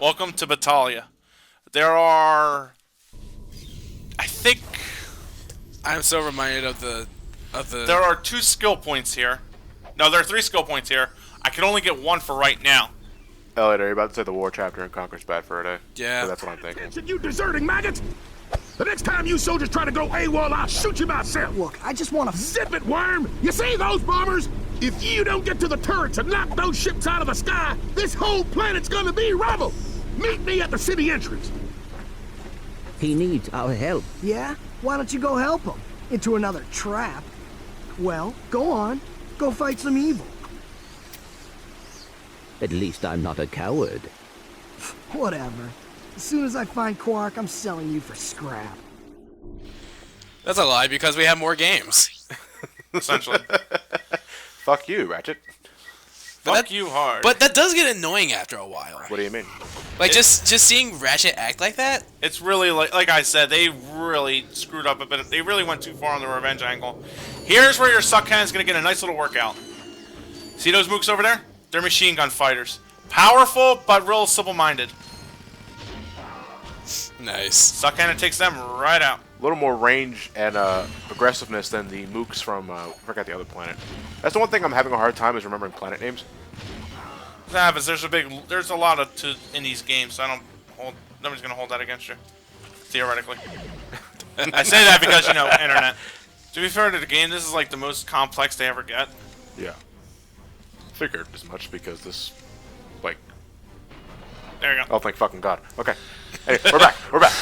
Welcome to Batalia. There are, I think, I'm so reminded of the there are 2 skill points here. No, there are 3 skill points here. I can only get 1 for right now. Elliot, are you about to say the war chapter in Conker's bad for a day? Yeah. So that's what I'm thinking. Attention, you deserting maggots! The next time you soldiers try to go AWOL, I'll shoot you myself! Look, I just want to... Zip it, worm! You see those bombers? If you don't get to the turrets and knock those ships out of the sky, this whole planet's gonna be rubble! Meet me at the city entrance! He needs our help. Yeah? Why don't you go help him? Into another trap. Well, go on. Go fight some evil. At least I'm not a coward. Whatever. As soon as I find Quark, I'm selling you for scrap. That's a lie because we have more games. Essentially. Fuck you, Ratchet. Fuck you hard. But that does get annoying after a while. What do you mean? Like just seeing Ratchet act like that. It's really, like I said, they really screwed up a bit. They really went too far on the revenge angle. Here's where your suck cannon's gonna get a nice little workout. See those mooks over there? They're machine gun fighters. Powerful, but real simple-minded. Nice. Suck cannon takes them right out. A little more range and aggressiveness than the mooks from, I forgot the other planet. That's the one thing I'm having a hard time is remembering planet names. What happens? There's a lot in these games, so nobody's gonna hold that against you. Theoretically. I say that because, you know, internet. To be fair to the game, this is like the most complex they ever get. Yeah. Figured as much because this, like... There you go. Oh, thank fucking God. Okay. Hey, we're back. We're back.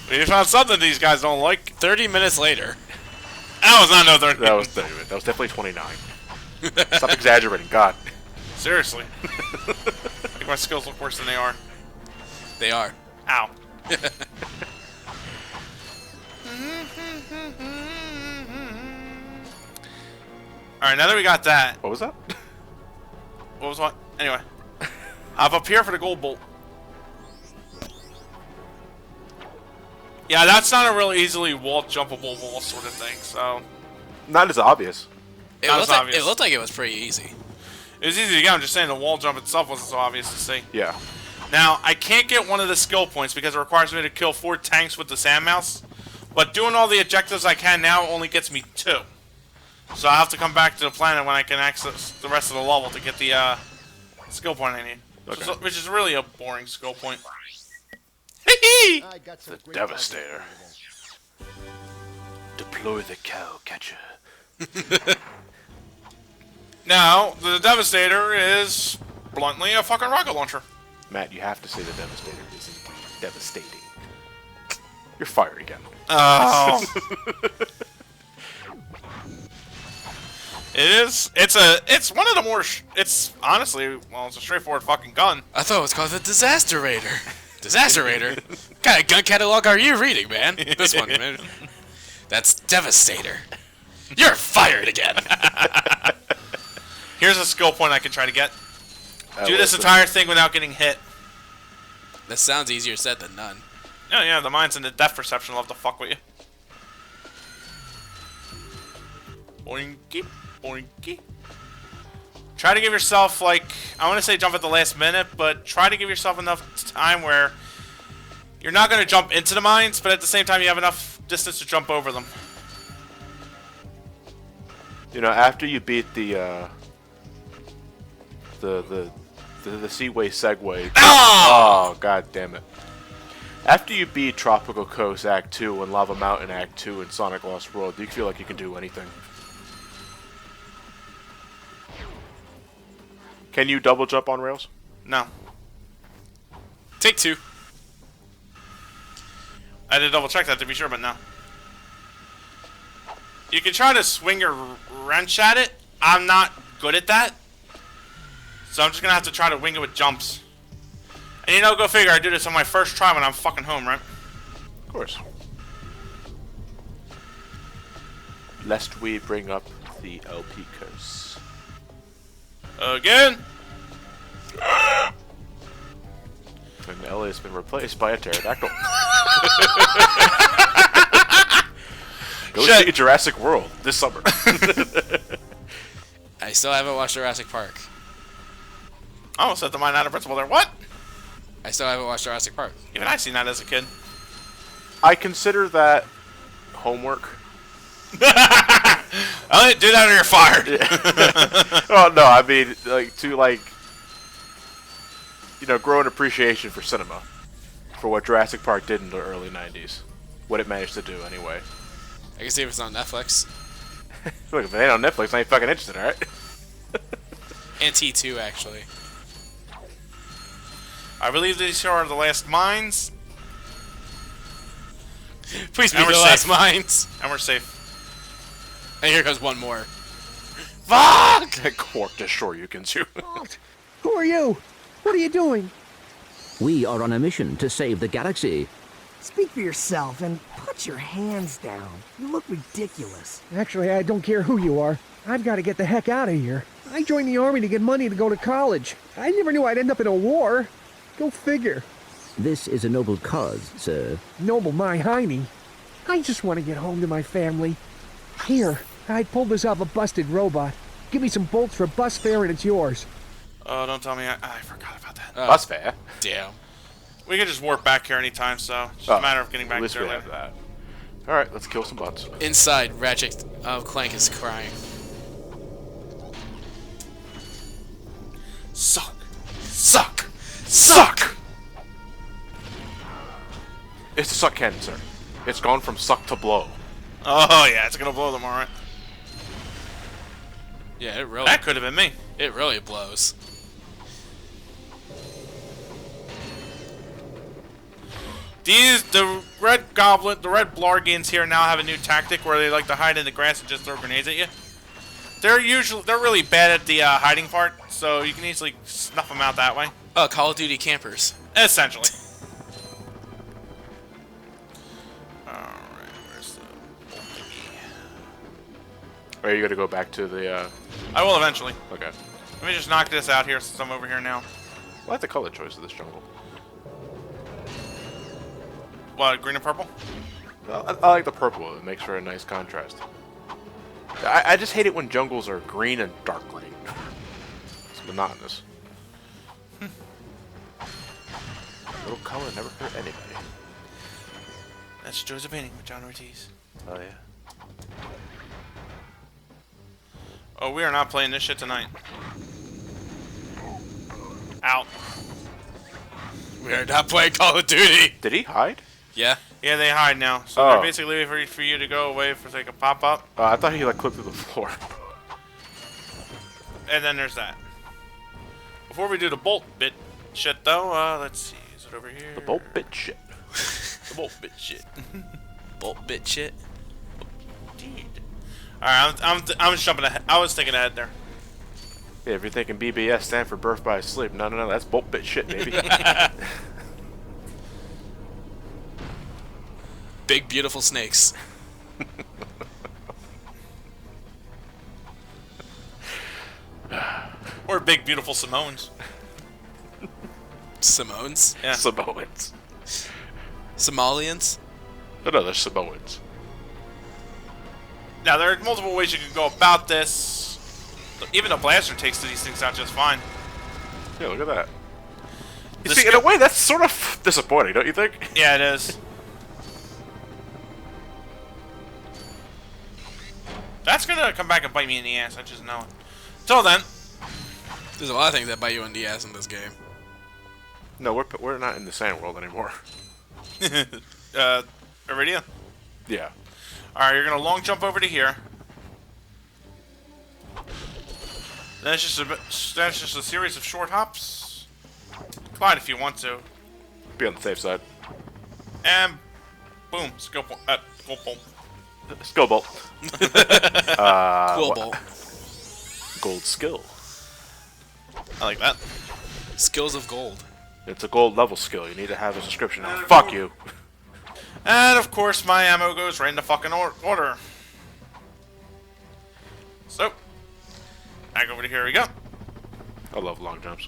We found something these guys don't like. 30 minutes later. That was not no 30. That was 30 minutes. That was definitely 29. Stop exaggerating. God. Seriously. Make my skills look worse than they are. They are. Ow. Alright, now that we got that. What was that? What was what? Anyway. I'm up here for the gold bolt. Yeah, that's not a real easily jumpable wall sort of thing, so... Not as obvious. It looked like it was pretty easy. It was easy to get, I'm just saying the wall jump itself wasn't so obvious to see. Yeah. Now, I can't get one of the skill points because it requires me to kill 4 tanks with the sand mouse. But doing all the objectives I can now only gets me 2. So I have to come back to the planet when I can access the rest of the level to get the skill point I need. Okay. Which is really a boring skill point. The Devastator. Deploy the cow catcher. Now, the Devastator is bluntly a fucking rocket launcher. Matt, you have to say the Devastator is indeed devastating. You're fired again. Oh. It is. It's one of the more. It's honestly, well, it's a straightforward fucking gun. I thought it was called the Disaster Raider. Disaster Raider? What kind of gun catalog are you reading, man? This one, man. That's Devastator. You're fired again. Here's a skill point I can try to get. Do this listen. entire thing without getting hit. That sounds easier said than done. Oh yeah, the minds and the depth perception love to fuck with you. Boinky, boinky. Try to give yourself, like, I want to say jump at the last minute, but try to give yourself enough time where you're not going to jump into the mines, but at the same time you have enough distance to jump over them. You know, after you beat the Seaway Segway. Oh, god damn it. After you beat Tropical Coast Act 2 and Lava Mountain Act 2 and Sonic Lost World, do you feel like you can do anything? Can you double jump on rails? No. Take 2. I had to double check that to be sure, but no. You can try to swing your wrench at it. I'm not good at that. So I'm just going to have to try to wing it with jumps. And you know, go figure, I do this on my first try when I'm fucking home, right? Of course. Lest we bring up the LP curse. Again? And Elliott's been replaced by a pterodactyl. Go see Jurassic World this summer. I still haven't watched Jurassic Park. I almost set the mind out of principle there. What? I still haven't watched Jurassic Park. Even I seen that as a kid. I consider that homework. I didn't do that or you're fired. Oh no, I mean to grow an appreciation for cinema, for what Jurassic Park did in the early '90s, what it managed to do anyway. I can see if it's on Netflix. Look, if it ain't on Netflix, I ain't fucking interested, all right? And T2, actually. I believe these here are the last mines, Please be And the we're last safe. mines. and we're safe. And here comes one more. Fuck! Quark destroy you, can you? Who are you? What are you doing? We are on a mission to save the galaxy. Speak for yourself and put your hands down. You look ridiculous. Actually, I don't care who you are. I've got to get the heck out of here. I joined the army to get money to go to college. I never knew I'd end up in a war. Go figure. This is a noble cause, sir. Noble my hiney. I just want to get home to my family. Here, I pulled this off a busted robot. Give me some bolts for bus fare and it's yours. Oh, don't tell me. I forgot about that. Bus fare. Damn. We can just warp back here anytime, so it's just a matter of getting back At least there we later. have that. Alright, let's kill some butts. Inside, Ratchet Clank is crying. Suck. Suck. Suck! It's a suck cannon, sir. It's gone from suck to blow. Oh, yeah, it's gonna blow them, alright. Yeah, it That could have been me. really blows. The red Blargians here now have a new tactic where they like to hide in the grass and just throw grenades at you. They're really bad at the hiding part, so you can easily snuff them out that way. Oh, Call of Duty campers. Essentially. Alright, where's the old thingy? Are you gonna go back to the, I will eventually. Okay. Let me just knock this out here since I'm over here now. I like the color choice of this jungle. What, green and purple? I like the purple. It makes for a nice contrast. I just hate it when jungles are green and dark green. It's monotonous. Little color never hurt anybody. That's Joe's Painting with John Ortiz. Oh yeah. Oh, we are not playing this shit tonight. Out. We are not playing Call of Duty. Did he hide? Yeah. Yeah, they hide now. So Oh. they're basically waiting for you to go away for like a pop-up. I thought he clipped through the floor. And then there's that. Before we do the bolt bit shit though, let's see. Is it over here? The bolt bit shit. The bolt bit shit. Bolt bit shit. Indeed. Alright, I'm just jumping ahead. I was thinking ahead there. Yeah, if you're thinking BBS stand for birth by sleep, no, that's bolt bit shit, baby. Big beautiful snakes. Or big beautiful Simones. Simones. Yeah. Samoans. Somalians. No, they're Samoans. Now there are multiple ways you can go about this. Even a blaster takes these things out just fine. Yeah, look at that. You The see, in a way, that's sort of disappointing, don't you think? Yeah, it is. That's gonna come back and bite me in the ass. I just know it. Till then, There's a lot of things that bite you in the ass in this game. No, we're not in the sand world anymore. Iridia. Yeah. All right, you're gonna long jump over to here. Then it's just a series of short hops. Glide if you want to, Be on the safe side. and boom, skill point. Gold bolt. Skill bolt. Quill bolt. Gold skill. I like that. Skills of gold. It's a gold level skill. You need to have a subscription. Fuck you. And of course, my ammo goes right into fucking order. So, back over to here we go. I love long jumps.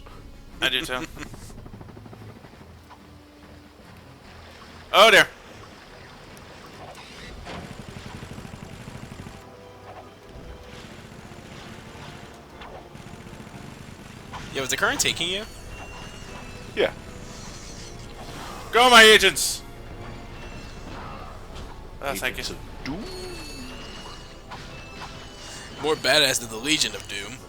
I do too. Oh dear. Yo, Yo, is the current taking you? Yeah. Go, my agents! Thank you. Agents of Doom. More badass than the Legion of Doom.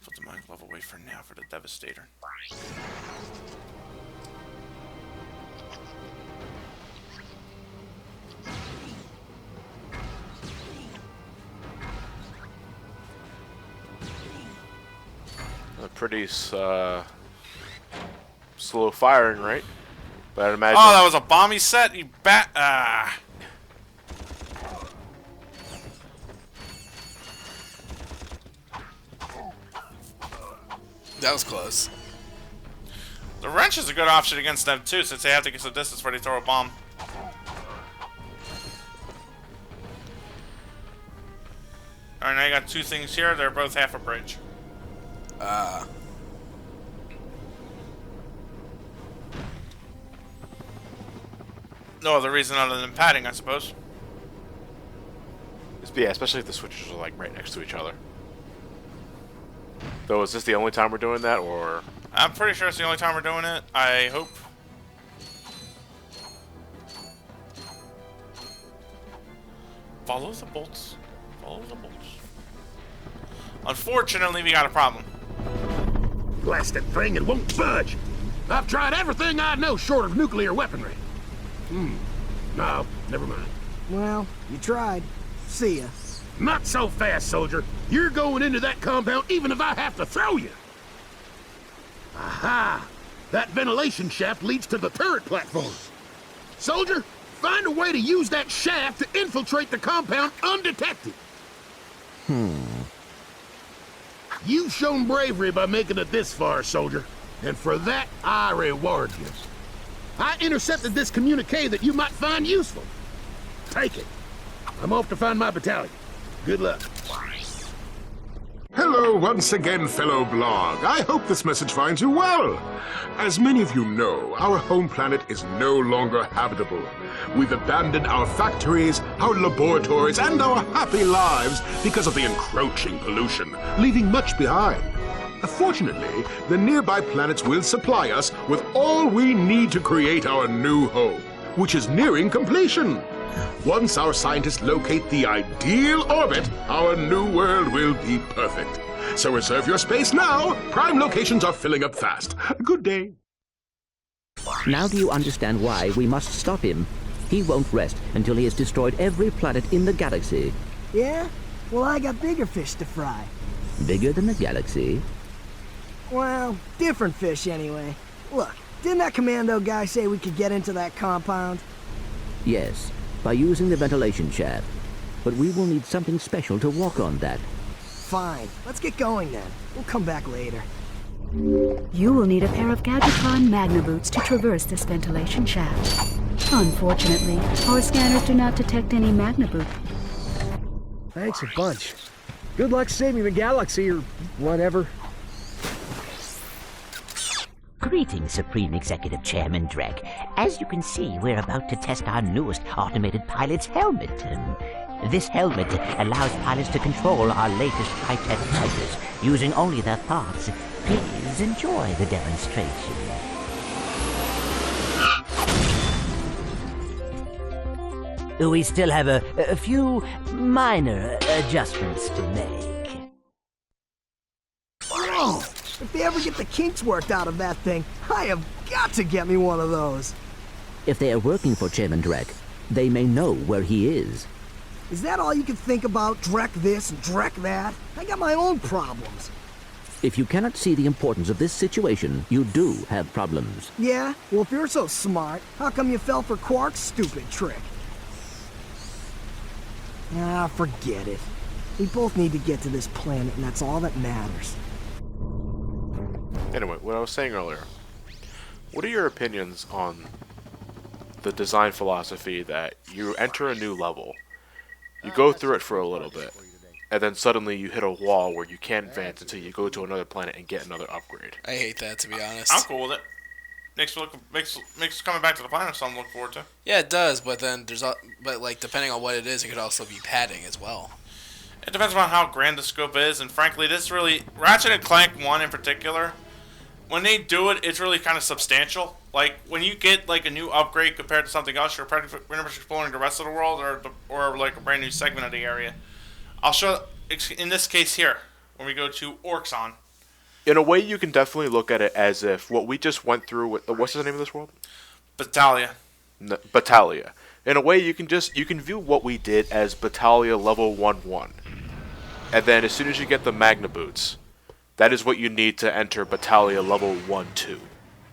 Put the mind level away for now for the Devastator. Pretty slow firing, right? But I'd imagine. Oh, that was a bomb he set? You bat. That was close. The wrench is a good option against them, too, since they have to get some distance where they throw a bomb. Alright, now you got two things here. They're both half a bridge. No other reason other than padding, I suppose. Yeah, especially if the switches are like right next to each other. Though, is this the only time we're doing that, or? I'm pretty sure it's the only time we're doing it. I hope. Follow the bolts. Follow the bolts. Unfortunately, we got a problem. Blasted thing, it won't budge. I've tried everything I know short of nuclear weaponry. No, never mind. Well, you tried. See ya. Not so fast, soldier. You're going into that compound even if I have to throw you. Aha! That ventilation shaft leads to the turret platform. Soldier, find a way to use that shaft to infiltrate the compound undetected. You've shown bravery by making it this far, soldier. And for that, I reward you. I intercepted this communique that you might find useful. Take it. I'm off to find my battalion. Good luck. Hello once again, fellow blog. I hope this message finds you well. As many of you know, our home planet is no longer habitable. We've abandoned our factories, our laboratories, and our happy lives because of the encroaching pollution, leaving much behind. Fortunately, the nearby planets will supply us with all we need to create our new home, which is nearing completion. Once our scientists locate the ideal orbit, our new world will be perfect. So reserve your space now. Prime locations are filling up fast. Good day. Now do you understand why we must stop him? He won't rest until he has destroyed every planet in the galaxy. Yeah? Well, I got bigger fish to fry. Bigger than the galaxy? Well, different fish anyway. Look, didn't that commando guy say we could get into that compound? Yes, by using the ventilation shaft. But we will need something special to walk on that. Fine, let's get going then. We'll come back later. You will need a pair of Gadgetron Magna boots to traverse this ventilation shaft. Unfortunately, our scanners do not detect any Magna boot. Thanks a bunch. Good luck saving the galaxy, or whatever. Greetings, Supreme Executive Chairman Drek. As you can see, we're about to test our newest automated pilot's helmet. This helmet allows pilots to control our latest high-tech fighters using only their thoughts. Please enjoy the demonstration. We still have a few minor adjustments to make. Whoa! If they ever get the kinks worked out of that thing, I have got to get me one of those. If they are working for Chairman Drek, they may know where he is. Is that all you can think about? Drek this and Drek that? I got my own problems. If you cannot see the importance of this situation, you do have problems. Yeah? Well, if you're so smart, how come you fell for Quark's stupid trick? Ah, forget it. We both need to get to this planet, and that's all that matters. Anyway, what I was saying earlier. What are your opinions on the design philosophy that you enter a new level, you go through it for a little bit, and then suddenly you hit a wall where you can't advance until you go to another planet and get another upgrade? I hate that, to be honest. I'm cool with it. Makes coming back to the planet something to look forward to. Yeah, it does, but then but like depending on what it is, it could also be padding as well. It depends on how grand the scope is, and frankly, this really Ratchet and Clank 1 in particular. When they do it, it's really kind of substantial. Like when you get like a new upgrade compared to something else, you're pretty much exploring the rest of the world, or like a brand new segment of the area. I'll show in this case here when we go to Orxon. In a way, you can definitely look at it as if what we just went through with what's the name of this world? Battalia. Batalia. In a way, you can view what we did as Battalia level 1-1, and then as soon as you get the Magna Boots, that is what you need to enter Battalia level 1-2.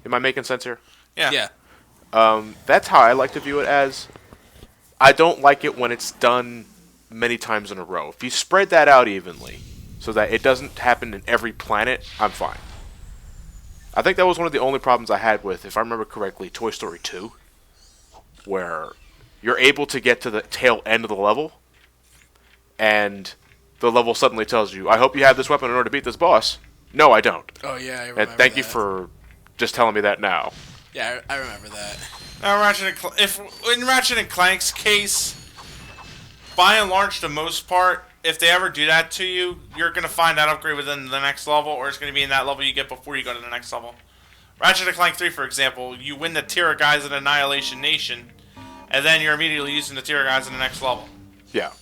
Am I making sense here? Yeah. That's how I like to view it as. I don't like it when it's done many times in a row. If you spread that out evenly, so that it doesn't happen in every planet, I'm fine. I think that was one of the only problems I had with, if I remember correctly, Toy Story 2, where you're able to get to the tail end of the level, and the level suddenly tells you, I hope you have this weapon in order to beat this boss. No, I don't. Oh, yeah, I remember And thank you that. for just telling me that now. Yeah, I remember that. Now, in Ratchet and Clank's case, by and large, the most part, if they ever do that to you, you're going to find that upgrade within the next level, or it's going to be in that level you get before you go to the next level. Ratchet and Clank 3, for example, you win the tier of guys in Annihilation Nation, and then you're immediately using the tier of guys in the next level. Yeah.